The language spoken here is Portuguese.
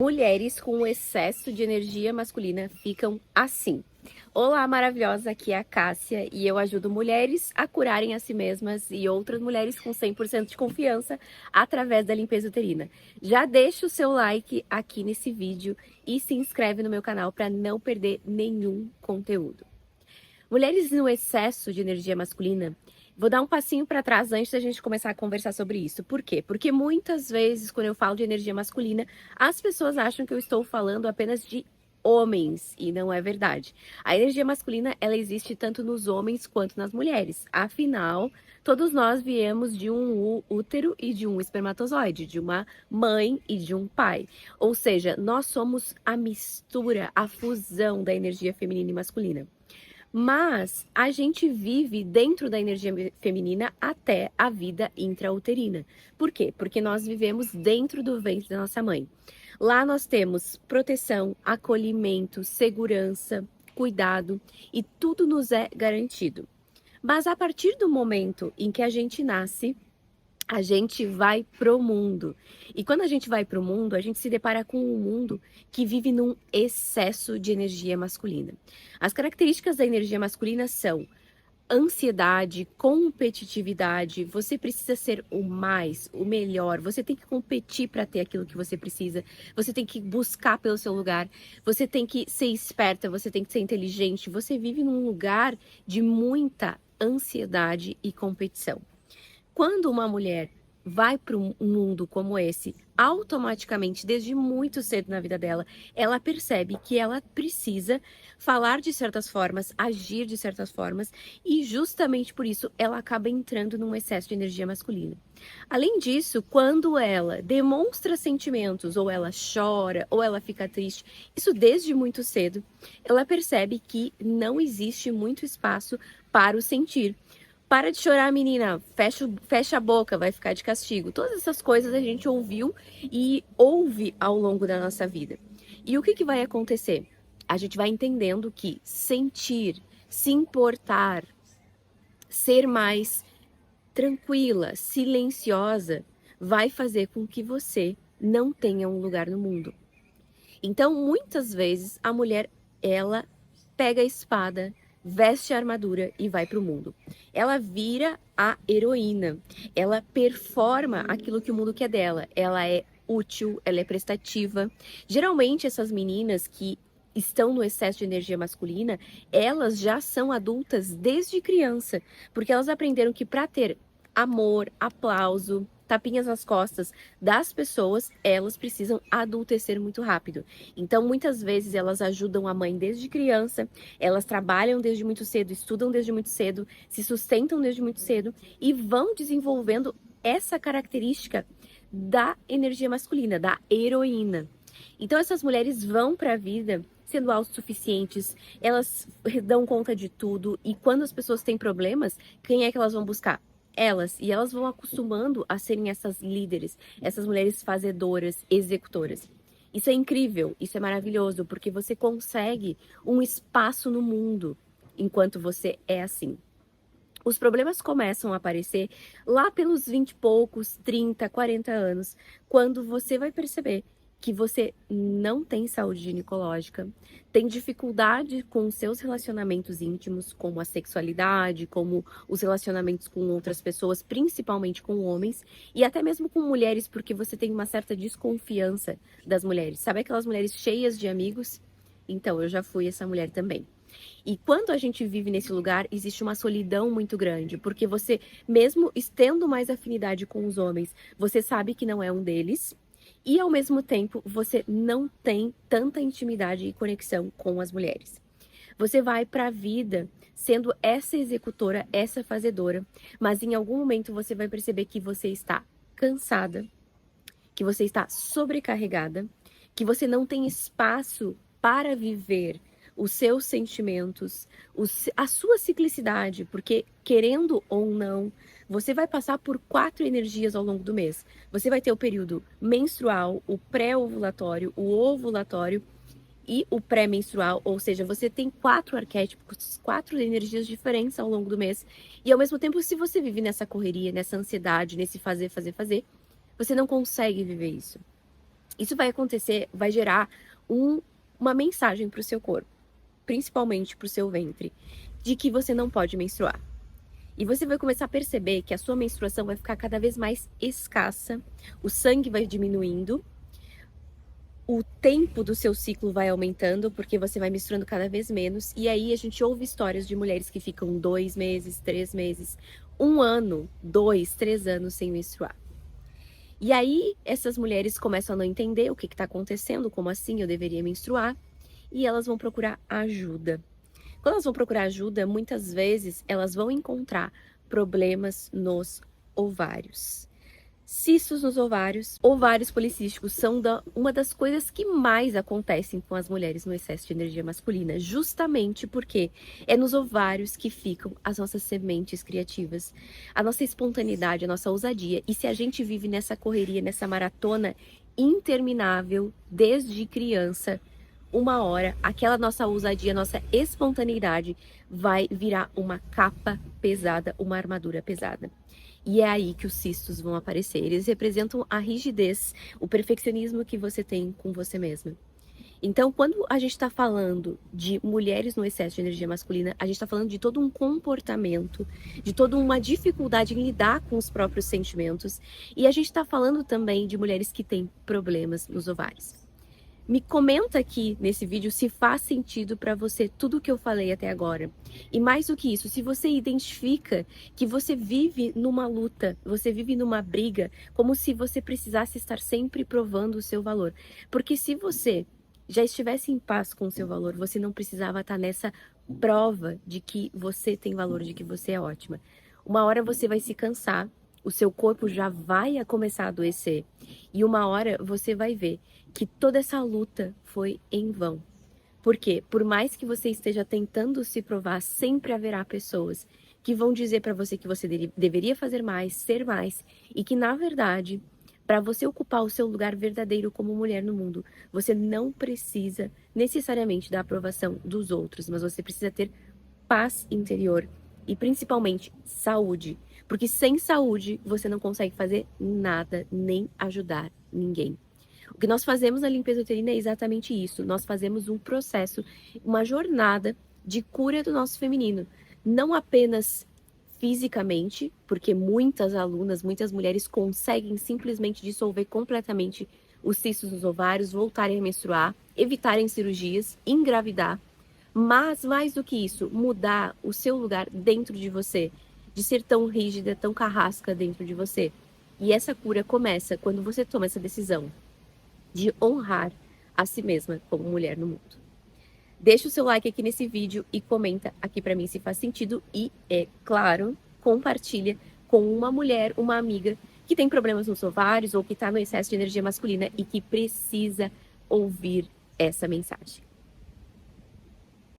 mulheres com excesso de energia masculina ficam assim. Olá, maravilhosa, aqui é a Cássia e eu ajudo mulheres a curarem a si mesmas e outras mulheres com 100% de confiança através da limpeza uterina. Já deixa o seu like aqui nesse vídeo e se inscreve no meu canal para não perder nenhum conteúdo. Mulheres no excesso de energia masculina, vou dar um passinho para trás antes da gente começar a conversar sobre isso. Por quê? Porque muitas vezes, quando eu falo de energia masculina, as pessoas acham que eu estou falando apenas de homens, e não é verdade. A energia masculina, ela existe tanto nos homens quanto nas mulheres. Afinal, todos nós viemos de um útero e de um espermatozoide, de uma mãe e de um pai. Ou seja, nós somos a mistura, a fusão da energia feminina e masculina. Mas a gente vive dentro da energia feminina até a vida intrauterina. Por quê? Porque nós vivemos dentro do ventre da nossa mãe. Lá nós temos proteção, acolhimento, segurança, cuidado e tudo nos é garantido. Mas a partir do momento em que a gente nasce, a gente vai pro mundo. E quando a gente vai pro mundo, a gente se depara com um mundo que vive num excesso de energia masculina. As características da energia masculina são ansiedade, competitividade, você precisa ser o mais, o melhor, você tem que competir para ter aquilo que você precisa, você tem que buscar pelo seu lugar, você tem que ser esperta, você tem que ser inteligente, você vive num lugar de muita ansiedade e competição. Quando uma mulher vai para um mundo como esse, automaticamente, desde muito cedo na vida dela, ela percebe que ela precisa falar de certas formas, agir de certas formas, e justamente por isso ela acaba entrando num excesso de energia masculina. Além disso, quando ela demonstra sentimentos, ou ela chora, ou ela fica triste, isso desde muito cedo, ela percebe que não existe muito espaço para o sentir. Para de chorar, menina. Fecha a boca, vai ficar de castigo. Todas essas coisas a gente ouviu e ouve ao longo da nossa vida. E o que vai acontecer? A gente vai entendendo que sentir, se importar, ser mais tranquila, silenciosa, vai fazer com que você não tenha um lugar no mundo. Então, muitas vezes, a mulher, ela pega a espada, veste a armadura e vai para o mundo. Ela vira a heroína, ela performa aquilo que o mundo quer dela, ela é útil, ela é prestativa. Geralmente essas meninas que estão no excesso de energia masculina, elas já são adultas desde criança, porque elas aprenderam que para ter amor, aplauso, tapinhas nas costas das pessoas, elas precisam adultecer muito rápido. Então, muitas vezes, elas ajudam a mãe desde criança, elas trabalham desde muito cedo, estudam desde muito cedo, se sustentam desde muito cedo e vão desenvolvendo essa característica da energia masculina, da heroína. Então, essas mulheres vão para a vida sendo autossuficientes, elas dão conta de tudo e quando as pessoas têm problemas, quem é que elas vão buscar? Elas, e elas vão acostumando a serem essas líderes, essas mulheres fazedoras, executoras. Isso é incrível, isso é maravilhoso, porque você consegue um espaço no mundo enquanto você é assim. Os problemas começam a aparecer lá pelos 20 e poucos, 30, 40 anos, quando você vai perceber que você não tem saúde ginecológica, tem dificuldade com os seus relacionamentos íntimos, como a sexualidade, como os relacionamentos com outras pessoas, principalmente com homens, e até mesmo com mulheres, porque você tem uma certa desconfiança das mulheres. Sabe aquelas mulheres cheias de amigos? Então, eu já fui essa mulher também. E quando a gente vive nesse lugar, existe uma solidão muito grande, porque você, mesmo tendo mais afinidade com os homens, você sabe que não é um deles, e ao mesmo tempo você não tem tanta intimidade e conexão com as mulheres. Você vai para a vida sendo essa executora, essa fazedora, mas em algum momento você vai perceber que você está cansada, que você está sobrecarregada, que você não tem espaço para viver os seus sentimentos, a sua ciclicidade, porque querendo ou não, você vai passar por 4 energias ao longo do mês. Você vai ter o período menstrual, o pré-ovulatório, o ovulatório e o pré-menstrual, ou seja, você tem 4 arquétipos, 4 energias diferentes ao longo do mês. E ao mesmo tempo, se você vive nessa correria, nessa ansiedade, nesse fazer, você não consegue viver isso. Isso vai acontecer, vai gerar uma mensagem para o seu corpo, principalmente para o seu ventre, de que você não pode menstruar. E você vai começar a perceber que a sua menstruação vai ficar cada vez mais escassa, o sangue vai diminuindo, o tempo do seu ciclo vai aumentando, porque você vai menstruando cada vez menos. E aí a gente ouve histórias de mulheres que ficam 2 meses, 3 meses, 1 ano, 2, 3 anos sem menstruar. E aí essas mulheres começam a não entender o que está acontecendo, como assim eu deveria menstruar, e elas vão procurar ajuda. Quando elas vão procurar ajuda, muitas vezes elas vão encontrar problemas nos ovários. Cistos nos ovários, ovários policísticos são uma das coisas que mais acontecem com as mulheres no excesso de energia masculina, justamente porque é nos ovários que ficam as nossas sementes criativas, a nossa espontaneidade, a nossa ousadia. E se a gente vive nessa correria, nessa maratona interminável desde criança, uma hora, aquela nossa ousadia, nossa espontaneidade vai virar uma capa pesada, uma armadura pesada. E é aí que os cistos vão aparecer. Eles representam a rigidez, o perfeccionismo que você tem com você mesma. Então, quando a gente está falando de mulheres no excesso de energia masculina, a gente está falando de todo um comportamento, de toda uma dificuldade em lidar com os próprios sentimentos. E a gente está falando também de mulheres que têm problemas nos ovários. Me comenta aqui nesse vídeo se faz sentido para você tudo o que eu falei até agora. E mais do que isso, se você identifica que você vive numa luta, você vive numa briga, como se você precisasse estar sempre provando o seu valor. Porque se você já estivesse em paz com o seu valor, você não precisava estar nessa prova de que você tem valor, de que você é ótima. Uma hora você vai se cansar, o seu corpo já vai começar a adoecer. E uma hora você vai ver que toda essa luta foi em vão. Porque por mais que você esteja tentando se provar, sempre haverá pessoas que vão dizer para você que você deveria fazer mais, ser mais, e que na verdade, para você ocupar o seu lugar verdadeiro como mulher no mundo, você não precisa necessariamente da aprovação dos outros, mas você precisa ter paz interior e principalmente saúde. Porque sem saúde você não consegue fazer nada, nem ajudar ninguém. O que nós fazemos na limpeza uterina é exatamente isso. Nós fazemos um processo, uma jornada de cura do nosso feminino. Não apenas fisicamente, porque muitas alunas, muitas mulheres conseguem simplesmente dissolver completamente os cistos nos ovários, voltarem a menstruar, evitarem cirurgias, engravidar. Mas, mais do que isso, mudar o seu lugar dentro de você, de ser tão rígida, tão carrasca dentro de você. E essa cura começa quando você toma essa decisão de honrar a si mesma como mulher no mundo. Deixa o seu like aqui nesse vídeo e comenta aqui pra mim se faz sentido e, é claro, compartilha com uma mulher, uma amiga que tem problemas nos ovários ou que tá no excesso de energia masculina e que precisa ouvir essa mensagem.